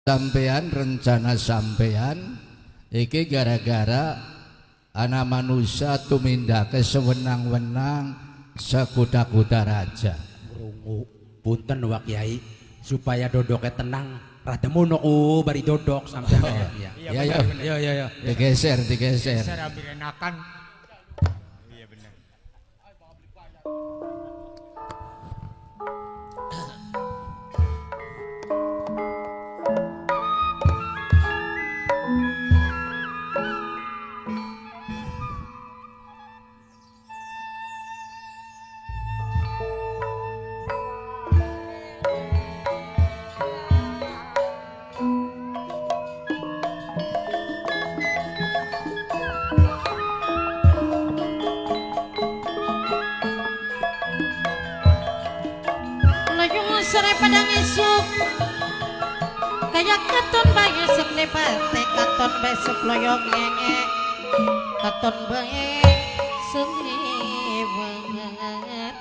sampean rencana sampean iki gara-gara anak manusia tumindake sewenang-wenang sekuda-kuda raja. Krungu punten Wak Kyai supaya dodoknya tenang rada mono bari dodok sampean. Iya ya. Digeser. Geser ambil enakan. Iya benar. Sore padang isuk kayak katon bayi seklepate katon besok loyong ngenge katon bayi sungi banget.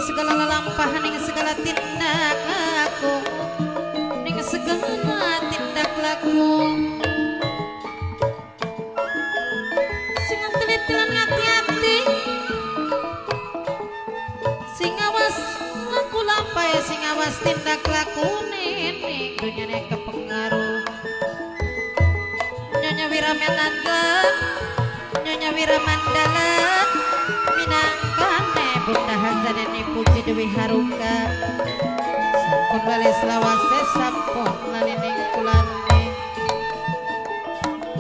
Segala lalampahan ning segala tindak laku ning segala tindak laku sing telitilan ngati-hati sing awas laku lampahe sing awas tindak laku ning dunyane kepengaruh Nyonya Wiramandala Nyonya Wiramandala minangkane Bunda Hazaneni Puji Dewi Haruka sampun bali selawase sampun lalining kulane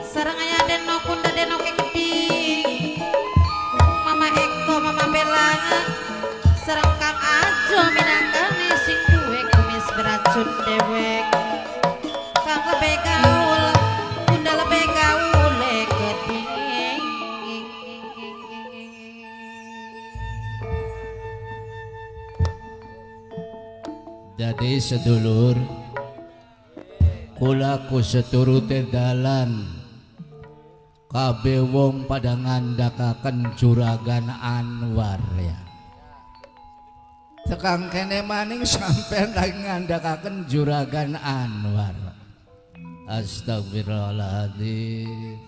sareng aya deno kunda deno kegedi Mama Eko Mama Belanga sareng Kang Ajo minangkane sing duwe kumis beracun dewek Kang lebih gaul Bunda lebih gaul gede. Jadi sedulur kula ku seturute dalan kabeh wong pada ngandhakaken Juragan Anwar ya. Tekang kene maning sampean lagi ngandhakaken Juragan Anwar. Astagfirullahaladzim.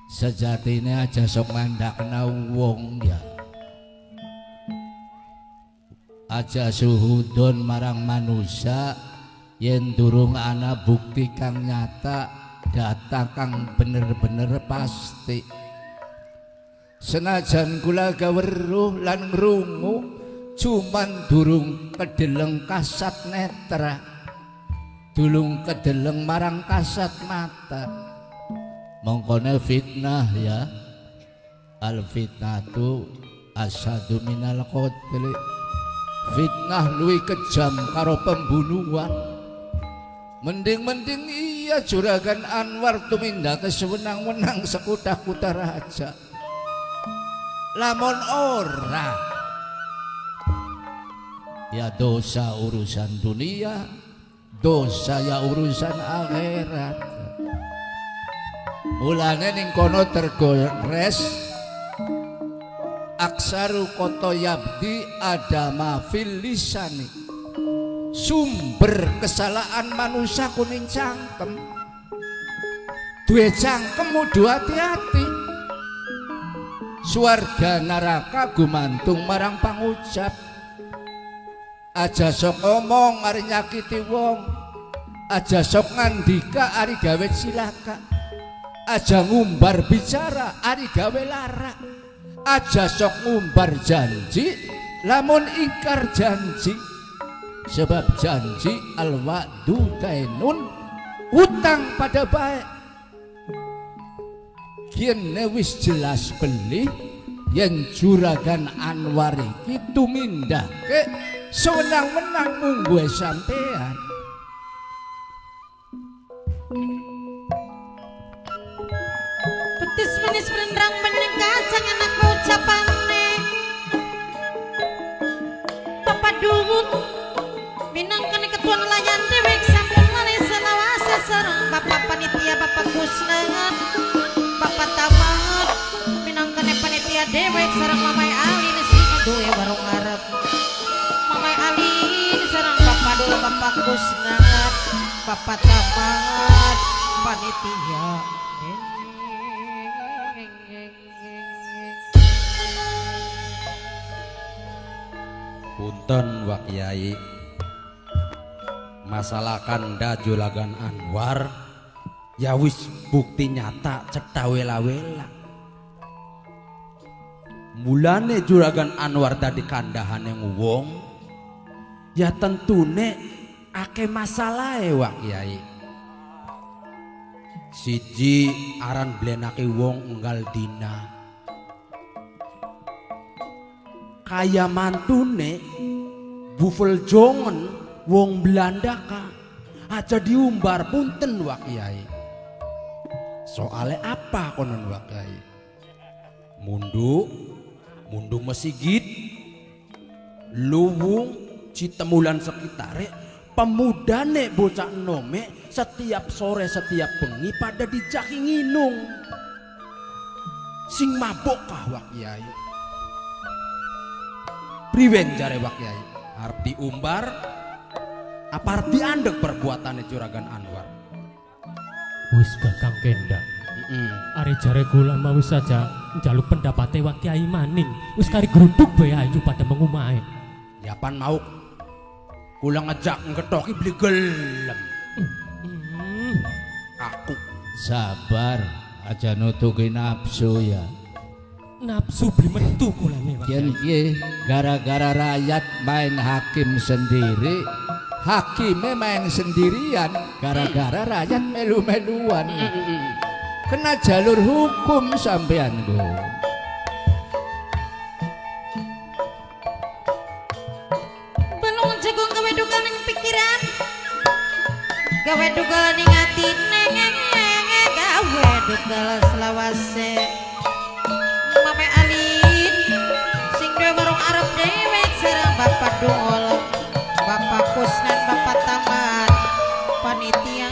Sejatine aja sok ngandhakna wong ya. Aja suhudon marang manusia yen durung ana bukti kang nyata data kang bener-bener pasti senajan kula gaweruh lan ngrungu cuman durung kedeleng kasat netra durung kedeleng marang kasat mata mongkone fitnah ya al fitnatu asadu minal qatli fitnah luwih kejam karo pembunuhan. Mending-mending iya Juragan Anwar tumindake sewenang-wenang sekuda-kuda raja. Lamun ora ya dosa urusan dunia, dosa ya urusan akhirat. Mulane ning kono tergores aksaru koto yabdi adama fil lisani sumber kesalahan manusia kuning cangkem duwe cangkem kudu hati-hati swarga neraka gumantung marang pangucap aja sok ngomong ari nyakiti wong aja sok ngandika ari gawe cilaka aja ngumbar bicara ari gawe lara aja sok ngumbar janji lamun ingkar janji sebab janji al-wa'du dainun utang pada baik kene wis jelas beli yen Juragan Anwar iki tumindake sewenang-wenang mungguhe sampean. Betis manis merendrang bening kacang enak ucapane. Bapak Duhun minangkane ketua nelayan dewek sampun malih selawase sareng Bapak Panitia Bapak Kusnangan Bapak Tamat minangkane panitia dewek sareng Mamai Alin sing duwe warung arep. Mamai Alin sareng Bapak Dul Bapak Kusnangan Bapak Tamat panitia Punten Wak Kyai, masalah kanda Juragan Anwar ya wis bukti nyata cetha wela-wela. Mulane Juragan Anwar tadi kandahane wong ya tentune akeh masalahe Wak Kyai. Siji aran blenake wong enggal dina. Kaya mantune Bufel Jongen wong Belanda ka aja diumbar punten Wak Kyai. Soale apa konon Wak Kyai? Mundu mesigit luwung Citemulan sekitare pemudane bocah nome setiap sore setiap bengi pada dijaki nginung. Sing mabok kah Wak Kyai? Priwen jare Wak Kyai, arep diumbar apa arep diandeg perbuatane Juragan Anwar? Wis Kakang Kenda. Are jare kula mau saja njaluk pendapate Wak Kyai maning. Wis kari gruduk bae ayu pada mengumahe. Ya pan mau kula ngejak ngetoki beli gelem. Aku Sabar, aja nutuki nafsu ya. Nafsu beli metu kulane Wak Yen Kyai. iki gara-gara rakyat main hakim sendiri, hakime main sendirian gara-gara rakyat melu-meluan. Kena jalur hukum sampean go. belum jagung gawe dugal ning pikiran gawe dugal ning atine gawe dugal selawase Mame Alin sing duwe warung arep dewek sareng Bapak Dul Bapak Kusnan Bapak Tamat panitia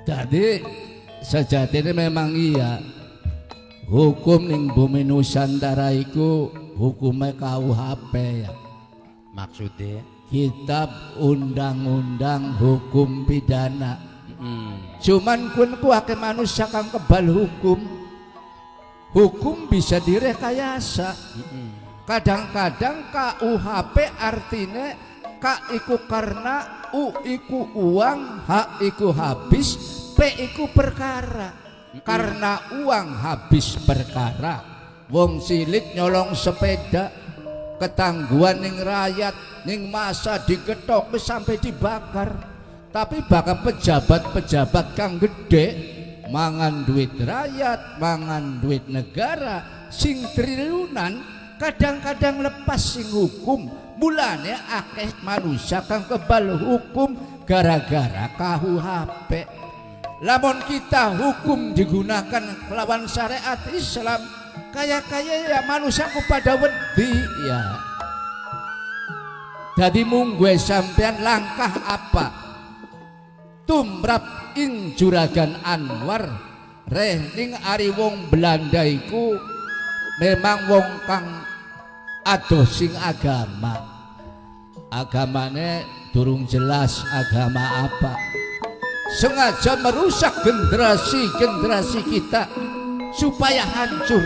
Jadi sejatinya memang iya hukum ning bumi Nusantara iku hukumnya KUHP ya. maksudnya Kitab Undang-Undang Hukum Pidana. Cuman kun ku akeh manusia kang kebal hukum. Hukum bisa direkayasa. Kadang-kadang KUHP artinya K iku karena, U iku uang, H iku habis, P iku perkara. Karena uang habis perkara. Wong cilik nyolong sepeda, ketangguhan ning rakyat, ning masa digetok sampai dibakar. Tapi bakal pejabat-pejabat kang gede mangan duit rakyat, mangan duit negara sing triliunan, kadang-kadang lepas sing hukum. Mulane akeh manusia kang kebal hukum gara-gara KUHP. Lamun kita hukum digunakan lawan syariat Islam, kaya-kaya ya manusia pada wedi ya. Jadi mungguhe sampean langkah apa? Tumrap ing Juragan Anwar reh ning ari wong Belanda iku memang wong kang adoh sing agama. Agamane durung jelas agama apa. Sengaja merusak generasi kita supaya hancur.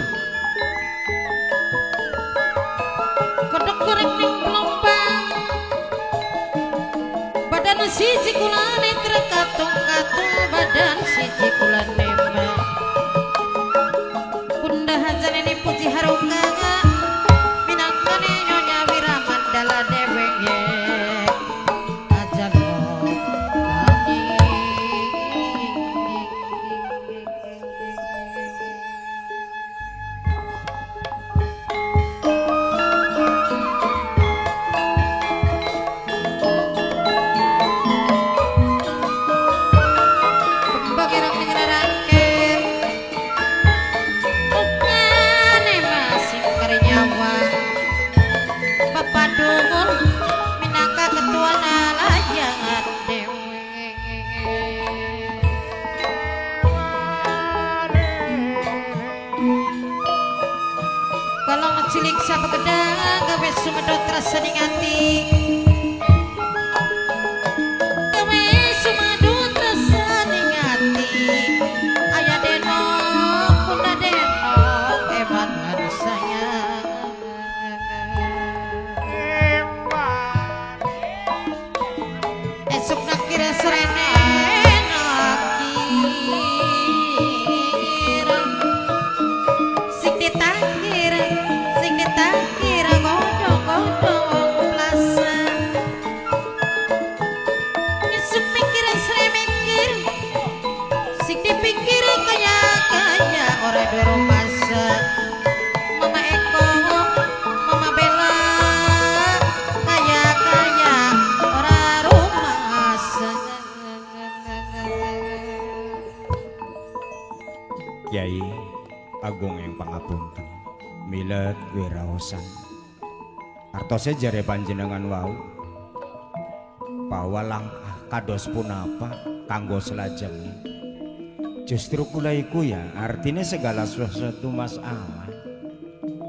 kodok goreng ning gelombang badan siji kulane krekatung-katung badan siji kulane mah bunda hajane puji haruka minangkane nyonya Wiramandala dewek Kiai agung yang pangapunten milet wiraosan artose jare panjenengan wau bahwa langkah kados punapa kanggo selajengnya justru kula iku ya artinya segala sesuatu masalah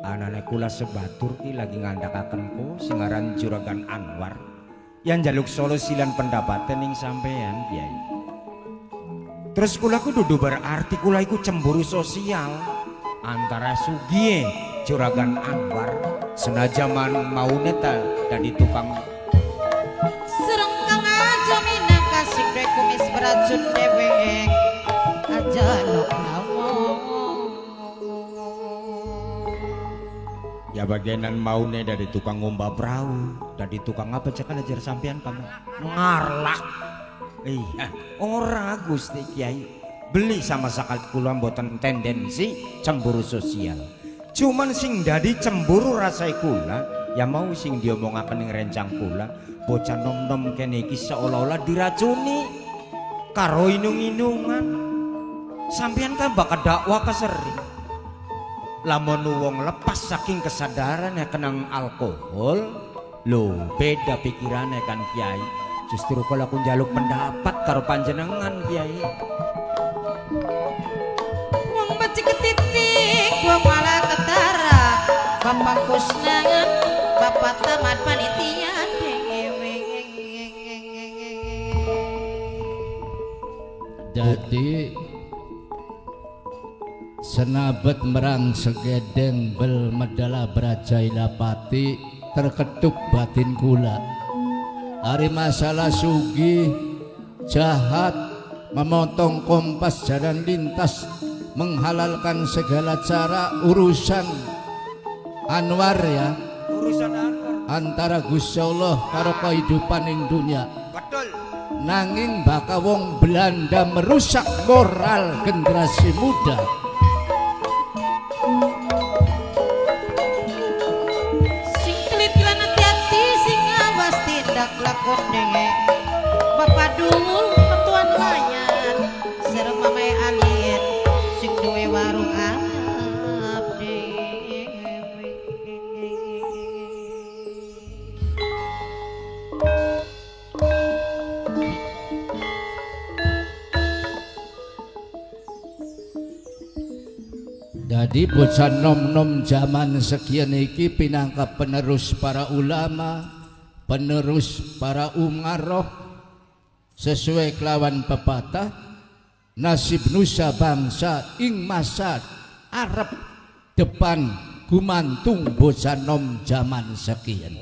anane kula sebatur ki lagi ngandhakaken ku sing aran Juragan Anwar yang jaluk solusi lan pendapatan ning sampean Kiai. Terus kula ku dudu berarti kula iku cemburu sosial antara Sugiye Juragan Anwar senajaman maune ta dadi tukang Serengkang aja minangka sing duwe kumis beracun dhewek aja nok ya bagianan maune dari tukang ngomba perahu dari tukang apa cekan ajar sampean kamu ngarlak iya ora Gusti Kiai beli sama sekali kula mboten tendensi cemburu sosial cuman sing dadi cemburu rasai kula ya mau sing diomongaken ning rencang kula bocah nom-nom kene iki seolah-olah diracuni karo inung-inungan sampean kan bakal dakwah kesering lamun wong lepas saking kesadaran ya kenang alkohol lho beda pikirannya kan Kiai justru kalau aku njaluk pendapat karo panjenengan Kiai wong becik ketitik wong malah ketara bapak kusnangan bapak tamat panitia dewe jadi senabet merang segedeng bel medala brajaila pati terketuk batin kula hari masalah Sugi jahat memotong kompas jalan lintas menghalalkan segala cara urusan Anwar ya urusan Anwar antara Gusti Allah karo kehidupan ing dunia betul nanging baka wong Belanda merusak moral generasi muda sing telit lan hati-hati sing awas tindak lakon denge bapak dul ketuan layan serem mamae alien sing duwe warung arep dewe jadi bocah nom-nom zaman sekian iki pinangka penerus para ulama penerus para umaroh sesuai kelawan pepatah nasib nusa bangsa ing masa arep depan gumantung bocah nom zaman sekian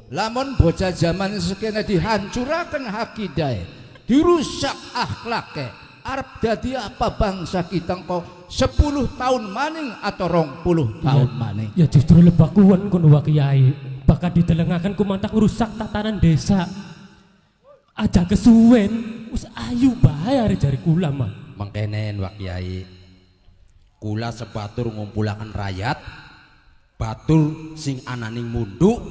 lamun bocah zaman sekian dihancurakan akidah dirusak akhlaknya arep dadi apa bangsa kita kok 10 tahun maning atau 20 tahun maning Ya justru lebakuan kono wa Kiai. Bakal ditelengaken kumantak ngrusak tatanan desa. Aja kesuwen, wis ayu bae are jari kula mah. Mangkenen Wak Kiai. Kula sebatur ngumpulaken rakyat batur sing ananing mundu,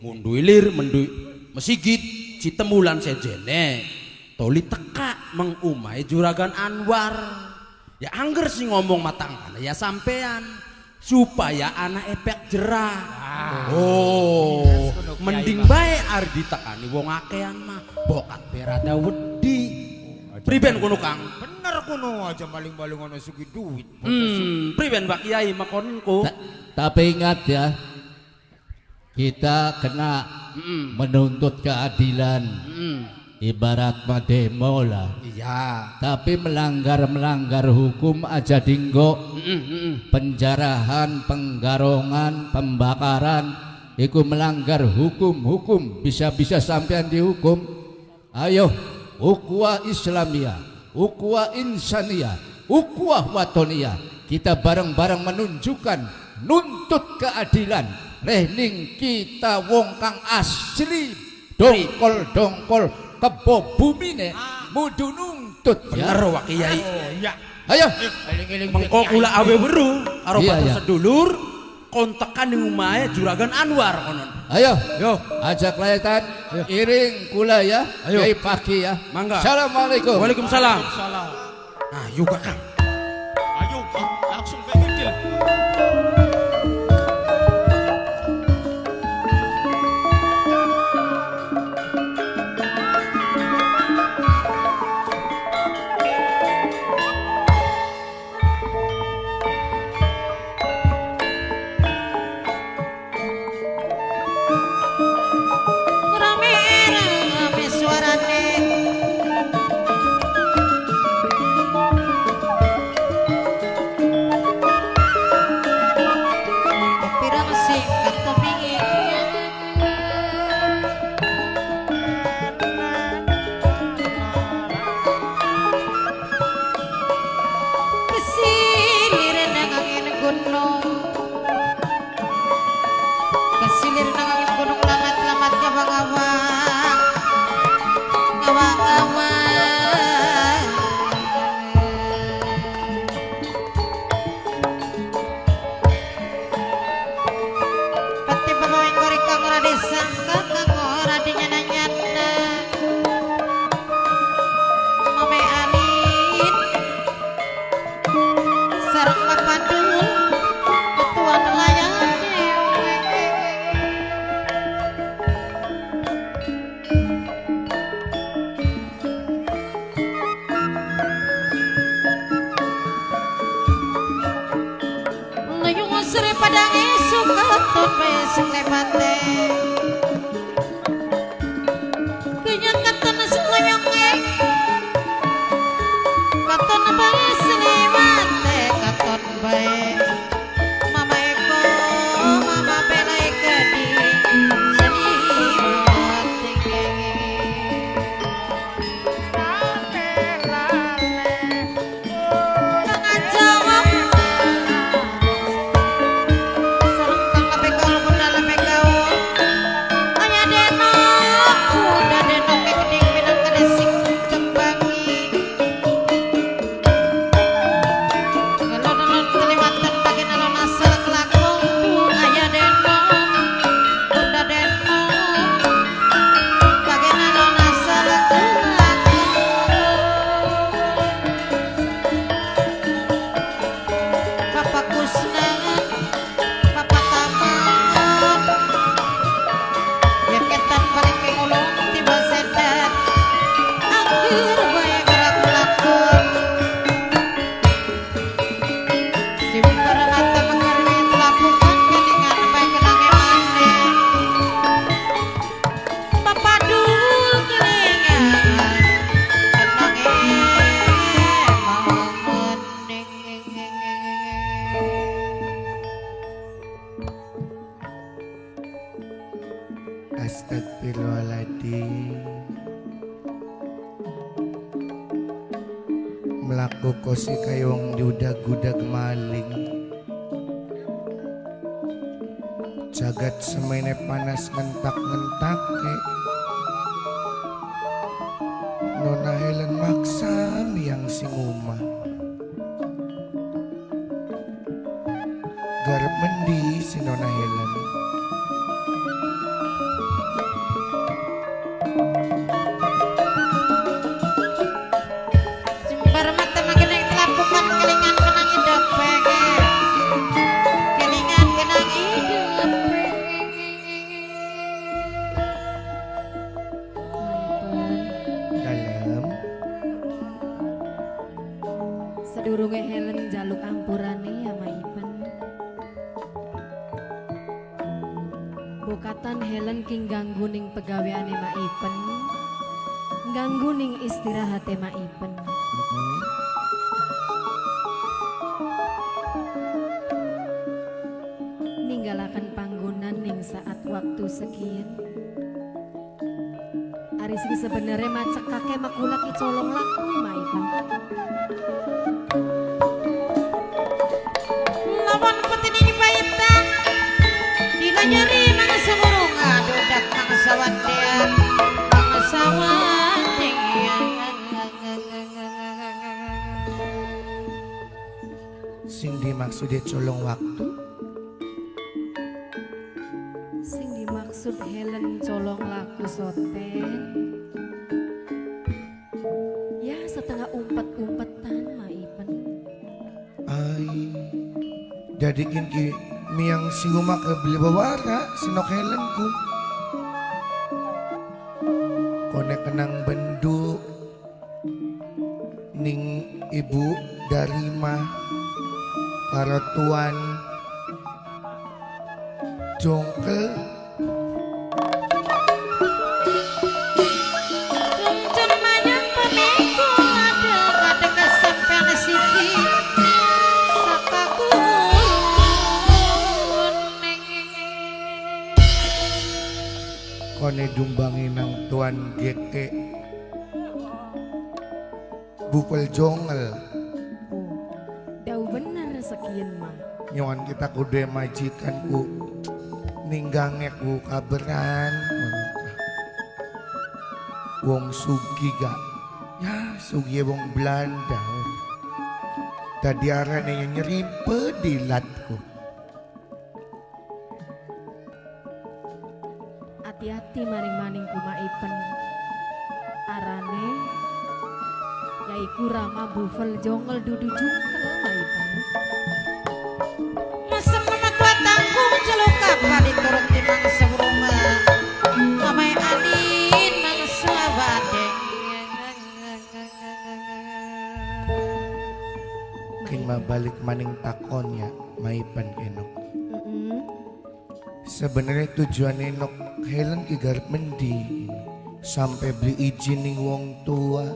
mundu ilir, mundu mesigit, citemulan sejene. Toli teka mengumai Juragan Anwar. Ya angger sih ngomong matangane ya sampean supaya anak efek jerah. Oh, mending bae are ditekani wong akehan mah bokat berada wedi. Priben kono Kang? bener kuno aja maling-maling ono sugi duit Priben Pak Kiai makonku. tapi ingat ya kita kena menuntut keadilan ibarat demo lah Iya. tapi melanggar hukum aja dinggo penjarahan penggarongan pembakaran itu melanggar hukum bisa-bisa sampean dihukum ayo ukhuwah Islamiyah ukhuwah insaniyah ukhuwah watoniyah kita bareng-bareng menunjukkan nuntut keadilan rehning kita wong kang asli dongkol kebo bumine mudu nuntut Bener ya. Wak Kiai. iya Ayo Mengko kula awe weru karo Iya, batur iya. sedulur kontekan ning omahe Juragan Anwar konon. ayo Yo, ajak layatan iring kula ya Ayo. Kiai pagi ya Mangga. Assalamualaikum Waalaikumsalam. Ayo Kang. ayo awang-awang pati bawa engkori kang ora disangka kang ora dinyana-nyana mame alit sareng papadul ketua nelayan Sri padang esuk katon besok lebate kenyang katon seloyonge katon bae selewate katon bae mama eko mama bela ekedi selewate kang ajawab Astagfirullahaladzim. Melaku kosi kayong diudag-udag maling. Jagat semene panas ngentak-ngentak ke. Nona Helen maksa yang singuma. Garap mendi si Nona Helen. Sedurunge Helen jaluk ampurane ya Maipen. Bokatan Helen king ganggu ning pegaweane Maipen. Ganggu ning istirahate Maipen. Ninggalakan panggonan ning saat waktu sekian. Ari sing sebenarnya macek kakek makulat icolong laku Maipen. lawan petin ini bayitan dila nyeri mangsa burung adudak mangsa wandean mangsa wandean Sing dimaksudnya colong waktu. Sing dimaksud Helen colong laku soten. Ya setengah umpet-umpetan Maipen. Ay, jadikin ki miang singuma ke beli bawara sinok Helen ku. Kone kenang bendu ning ibu dari mah karo tuan jongkel Cemanya pemiku ada kesampean siki sakaku kone dumbangi nang tuan geke bupel jongel Dau bener sekian mah. nyawan kita kudu majikan ku ninggange ku kaberan wong sugi gak ya sugi wong Belanda tadi arane yang nyeri pedilatku. Hati-hati maning-maning kumaipen arane yaiku Rama Buffel Jongel Dudu Jungkel maipen. Masem mama tua tanggung celuk kapal diturut di mangsa rumah mamai alin mangsa badeng Kin balik maning takonnya maipen enok. Sebenarnya tujuan enok Helen ki garep mendi sampai beli izin ning wong tua,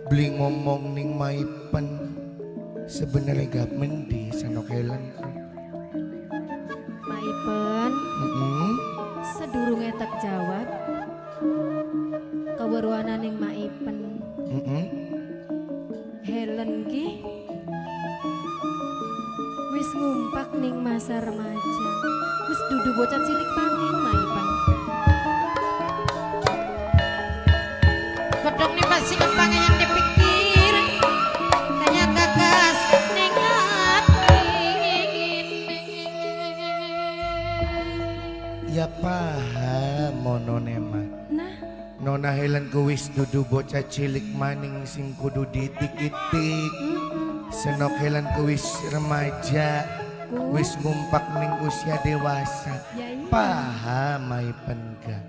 beli ngomong ning maipen. Sebenarnya gak mendi sanok Helen. Maipen sedurunge tak jawab keweruanan ning maipen. Helen ki wis ngumpak ning masa remaja. Wis dudu bocah cilik maning maipen. bedong nih masih kepang yang dipikir kayak gagas ning Ya paham mononema. Nah, Nona Helen ku wis dudu bocah cilik maning sing kudu ditik-itik. Senok Helen ku wis remaja, wis ngumpak ning usia dewasa. ya iya. Paham maipen gak?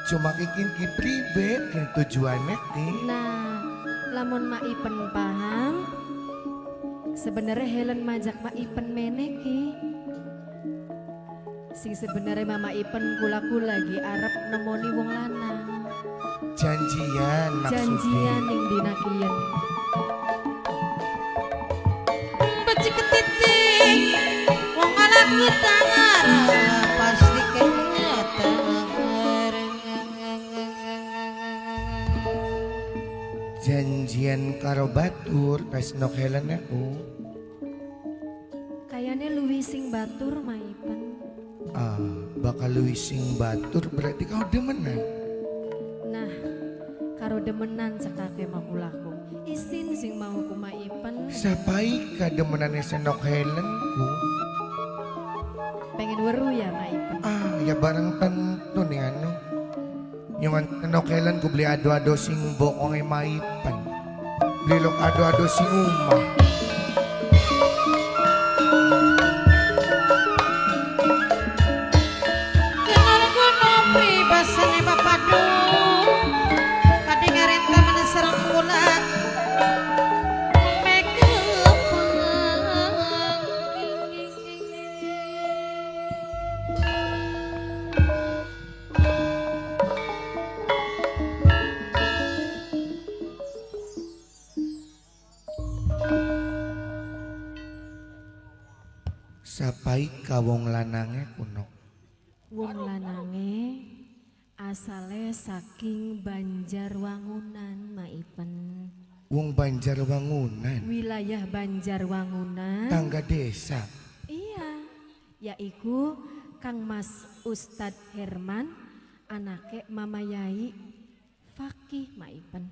Cuma kikin ki pribet ki tujuannya ki. Nah, lamun maipen paham, sebenarnya Helen majak maipen meneki. Sing sebenarnya Mama Ipen kulaku lagi arep nemoni wong lanang. Janjian maksudnya. Janjian ning dina kiyen. becik ketitik wong alaku tangar pasti kenyataan Janjian karo batur pas nok Helen aku. Kayane luwih sing batur Maipen. Bakal luwih sing batur berarti kau demenan. Nah, karo demenan cekake makulaku. Isin sing mau ku Maipen. Sapai ka demenane senok Helen ku. Pengen weru ya Maipen. Ya bareng tentu nih anu. Nyungan senok Helen ku beli ado-ado sing bokonge maipan. Beli lok ado-ado sing umah. kenal kuno pribasane bapadu kadengaren taman serang kula Sapai ka wong lanange kuno. Wong lanange asale saking Banjarwangunan Maipen. Wong Banjarwangunan. Wilayah Banjarwangunan. Tangga desa. Iya, yaiku Kang Mas Ustadz Herman, anake Mama Yai Fakih Maipen.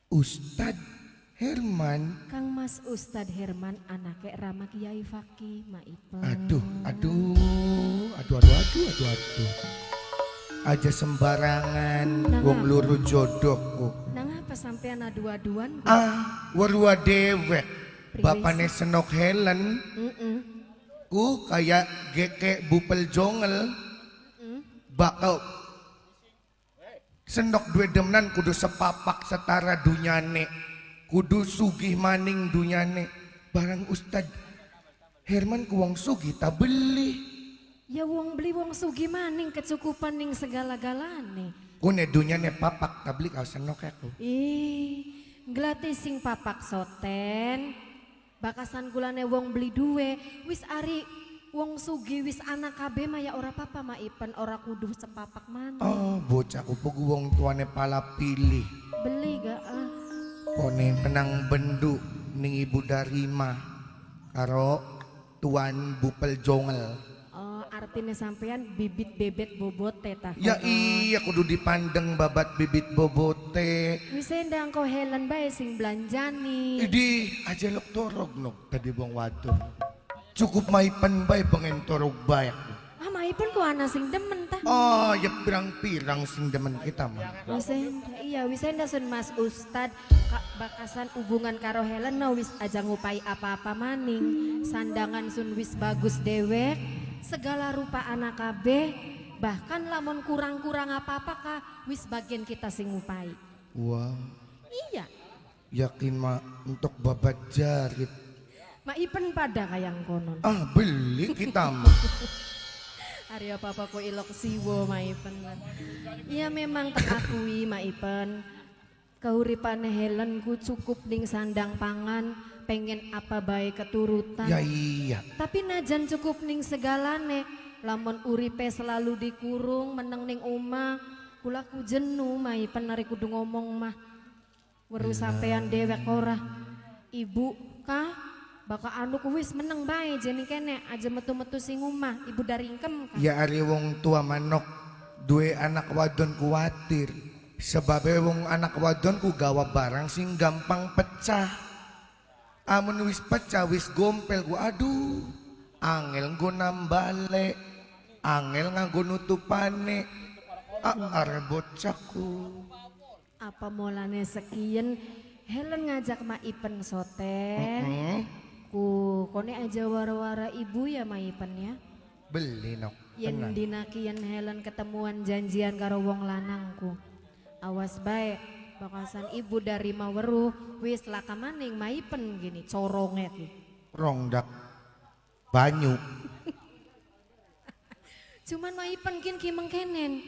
Ustadz Herman. Kang Mas Ustadz Herman, anake Rama Kiai Fakih Maipen. Aduh. Aja sembarangan Nah, wong luru jodohku. Nang apa sampean adu-aduan? Warua dewek. Bapane senok Helen. Ku kayak geke bupel jongel. Bakal senok duwe demenan kudu sepapak setara dunyane. Kudu sugih maning dunyane. Barang Ustad Herman ku wong sugih tak beli. Ya wong beli wong sugi maning kecukupan ning segala-galane. Kune dunyane papak tak beli kau senok aku. Nglati sing papak soten. Bakasan kulane wong beli duwe. Wis ari wong sugi wis anak kabeh maya ora papa Maipen ora kudu sepapak maneh. Bocah upuk wong tuane pala pilih. Beli gak Kone menang bendu ning ibu Darima karo tuan bupel jongel. arti batine sampean bibit bebet bobote tah. Ya iya kudu dipandeng babat bibit bobote. Wis endang ko Helen bae sing belanjani. Idi aja lok torog nok tadi bong wadon. Cukup maipen bae pengen torog bayak. Ah maipun ku ana sing demen tah. Oh ya pirang-pirang sing demen kita mah. Wisenda sun Mas Ustad bakasan hubungan karo Helen no wis aja ngupai apa-apa maning. Sandangan sun wis bagus dewek, segala rupa anak kabeh, bahkan lamun kurang-kurang apa-apa kah wis bagian kita sing ngupai. Wah, Iya, yakin mak untuk babat jarit. maipen pada kayang konon. Ah beli kita mah. Hari apa-apa ko ilok siwo maipen. Iya memang terakui maipen. Kauripan Helen ku cukup ning sandang pangan, pengen apa baik keturutan. Ya iya. Tapi najan cukup ning segalane, lamun uripe selalu dikurung meneng ning omah, kula ku jenuh maipen ari kudu ngomong mah. Weru sampean dewek ora. Ibu kah bakal anu ku wis meneng bae jeni kene aja metu-metu sing omah, ibu daringkem kah? Ya ari wong tua manok duwe anak wadon kuwatir. Sebab wong anak wadon ku gawa barang sing gampang pecah. Amun wis pecah wis gompel ku aduh. Angel nggo nambale. Angel nganggo nutupane. Are bocahku. Apa mulane sekian Helen ngajak Maipen soten. Ku kone aja wara-wara ibu ya Maipen ya. Beli nok. Yen Tenang. dinakian Helen ketemuan janjian karo wong lanangku. Awas bae bakasan ibu dari maweruh wis laka maning Maipen gini coronget. Rongdak banyu. Cuman Maipen kin kimeng kenen.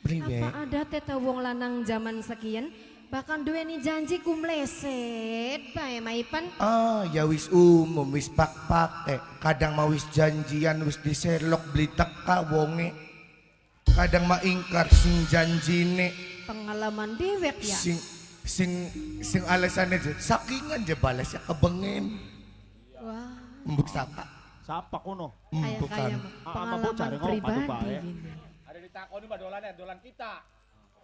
Priwe? Apa ada teta wong lanang zaman sekian bahkan duweni janji ku mleset bae Maipen. Ah ya wis wis pak kadang mau wis janjian wis diserlok beli teka wonge. Kadang mah ingkar sing janjine. Pengalaman dewek ya. Sing alasannya sakingan je balas ya kebengen. Wah, Mbuk sapa? Siapa kono? kayak Bukan. pengalaman bocah, ngomong pribadi bae. gini. Ada ditakoni mah dolan kita.